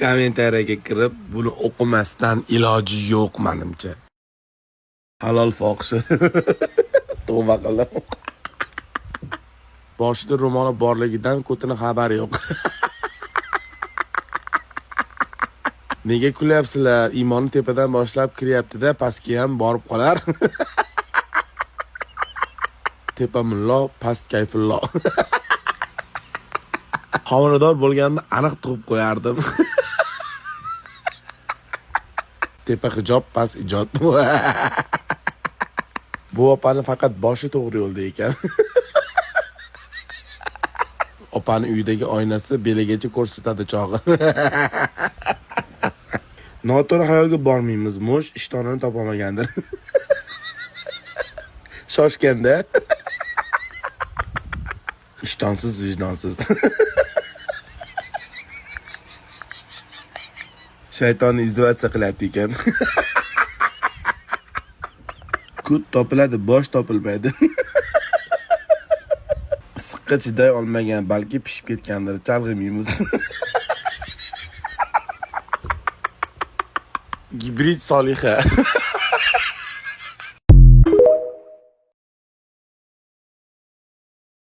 Kommentariyaga kirib, buni o'qimasdan iloji yo'q menimcha. Halol fohishi. Tavba qildim. Boshida ro'moli borligidan ko'tini xabari yo'q. Nega kulyapsizlar? Iymonni tepadan boshlab kiryapti-da, pastga ham borib qolar. Tepa mullo, past kayfullo. Homilador bo'lganimda aniq tug'ib qo'yardim. Tepa hijob, past ijod. Bu opani faqat boshi to'g'ri yo'lda ekan. Opani uyidagi oynasi beligacha ko'rsatadi chog'i. Noto'g'ri xayolga bormaymiz. Mo'sh ishtonini topolmagandir. Shoshganda. Ishtonsiz, vijdonsiz. Shaytonni izdivatsiya qilyapti ekan. Kut topiladi, bosh topilmaydi. Issiqqa chiday olmagan, balki pishib ketgandir. Chalg'imaymiz. Gibrid Soliha.